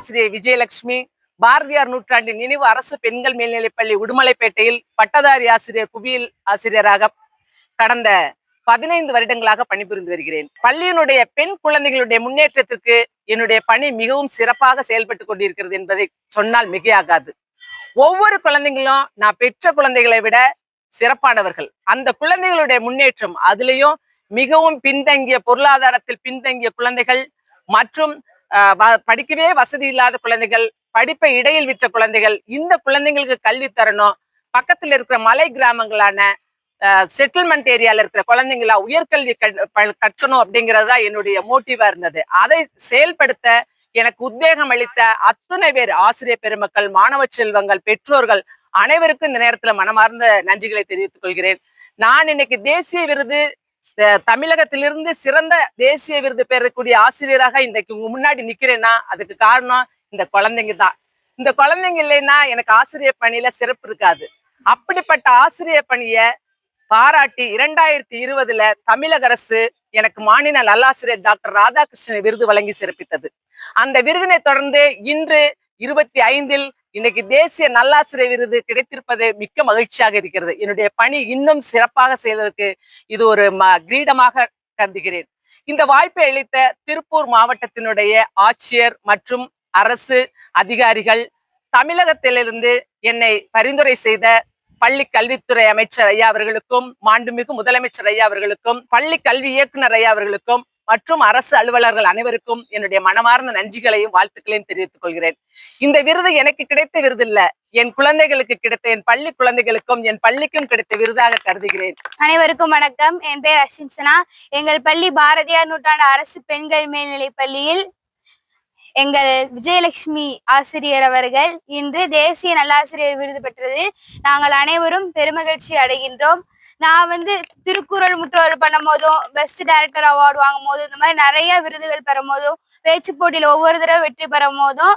ஆசிரியர் விஜயலட்சுமி, பாரதியார் நூற்றாண்டு நினைவு அரசு பெண்கள் மேல்நிலைப்பள்ளி உடுமலைப்பேட்டையில் பட்டதாரி ஆசிரியர் புவியியல் ஆசிரியராக கடந்த 15 வருடங்களாக பணிபுரிந்து வருகிறேன். பள்ளியினுடைய பெண் குழந்தைகளுடைய முன்னேற்றத்திற்கு என்னுடைய பணி மிகவும் சிறப்பாக செயல்பட்டு கொண்டிருக்கிறது என்பதை சொன்னால் மிகையாகாது. ஒவ்வொரு குழந்தைங்களும் நான் பெற்ற குழந்தைகளை விட சிறப்பானவர்கள். அந்த குழந்தைகளுடைய முன்னேற்றம், அதுலயும் மிகவும் பின்தங்கிய பொருளாதாரத்தில் பின்தங்கிய குழந்தைகள் மற்றும் படிக்கவே வசதி இல்லாத குழந்தைகள், படிப்பை இடையில் விட்ட குழந்தைகள், இந்த குழந்தைங்களுக்கு கல்வி தரணும். பக்கத்தில் இருக்கிற மலை கிராமங்களான செட்டில்மெண்ட் ஏரியால இருக்கிற குழந்தைங்களா உயர்கல்வி கற்கணும் அப்படிங்கறதுதான் என்னுடைய மோட்டிவா இருந்தது. அதை செயல்படுத்த எனக்கு உத்வேகம் அளித்த அத்துணை பேர் ஆசிரியர் பெருமக்கள், மாணவ செல்வங்கள், பெற்றோர்கள் அனைவருக்கும் இந்த நேரத்துல மனமார்ந்த நன்றிகளை தெரிவித்துக் கொள்கிறேன். நான் இன்னைக்கு தேசிய விருது, தமிழகத்திலிருந்து சிறந்த தேசிய விருது பெறக்கூடிய ஆசிரியராக இன்றைக்கு உங்க முன்னாடி நிக்கிறேன்னா அதுக்கு காரணம் இந்த குழந்தைங்க தான். இந்த குழந்தைங்க இல்லைன்னா எனக்கு ஆசிரியர் பணியில சிறப்பு இருக்காது. அப்படிப்பட்ட ஆசிரியர் பணியை பாராட்டி 2020 தமிழக அரசு எனக்கு மாநில நல்லாசிரியர் டாக்டர் ராதாகிருஷ்ணன் விருது வழங்கி சிறப்பித்தது. அந்த விருதினை தொடர்ந்து இன்று 25 இன்னைக்கு தேசிய நல்லாசிரியர் விருது கிடைத்திருப்பது மிக்க மகிழ்ச்சியாக இருக்கிறது. என்னுடைய பணி இன்னும் சிறப்பாக செய்வதற்கு இது ஒரு கிரீடமாக கருதுகிறேன். இந்த வாய்ப்பை அளித்த திருப்பூர் மாவட்டத்தினுடைய ஆட்சியர் மற்றும் அரசு அதிகாரிகள், தமிழகத்திலிருந்து என்னை பரிந்துரை செய்த பள்ளி கல்வித்துறை அமைச்சர் ஐயா அவர்களுக்கும், மாண்புமிகு முதலமைச்சர் ஐயா அவர்களுக்கும், பள்ளி கல்வி இயக்குனர் ஐயா அவர்களுக்கும் மற்றும் அரசு அலுவலர்கள் அனைவருக்கும் என்னுடைய மனமார்ந்த நன்றிகளையும் வாழ்த்துக்களையும் தெரிவித்துக் கொள்கிறேன். இந்த விருது எனக்கு கிடைத்த விருது இல்ல, என் குழந்தைகளுக்கு கிடைத்த, என் பள்ளி குழந்தைகளுக்கும் என் பள்ளிக்கும் கிடைத்த விருதாக கருதுகிறேன். அனைவருக்கும் வணக்கம். என் பேர் அஷின்சனா. எங்கள் பள்ளி பாரதியார் நூற்றாண்டு அரசு பெண்கள் மேல்நிலைப் பள்ளியில் எங்கள் விஜயலட்சுமி ஆசிரியர் அவர்கள் இன்று தேசிய நல்லாசிரியர் விருது பெற்றது நாங்கள் அனைவரும் பெருமகிழ்ச்சி அடைகின்றோம். நான் திருக்குறள் முற்றோதல் பண்ணும் போதும், பெஸ்ட் டைரக்டர் அவார்டு வாங்கும் போதும், இந்த மாதிரி நிறைய விருதுகள் பெறும் போதும், பேச்சு போட்டியில ஒவ்வொரு தடவை வெற்றி பெறும் போதும்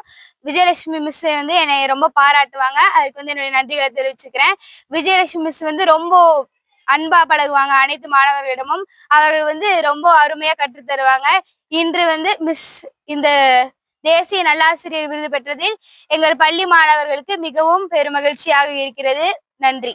விஜயலட்சுமி மிஸ் என்னை ரொம்ப பாராட்டுவாங்க. அதுக்கு என்னுடைய நன்றிகளை தெரிவிச்சுக்கிறேன். விஜயலட்சுமி மிஸ் ரொம்ப அன்பா பழகுவாங்க அனைத்து மாணவர்களிடமும். அவர்கள் ரொம்ப அருமையா கற்றுத் தருவாங்க. இன்று மிஸ் இந்த தேசிய நல்லாசிரியர் விருது பெற்றதில் எங்கள் பள்ளி மாணவர்களுக்கு மிகவும் பெருமகிழ்ச்சியாக இருக்கிறது. நன்றி.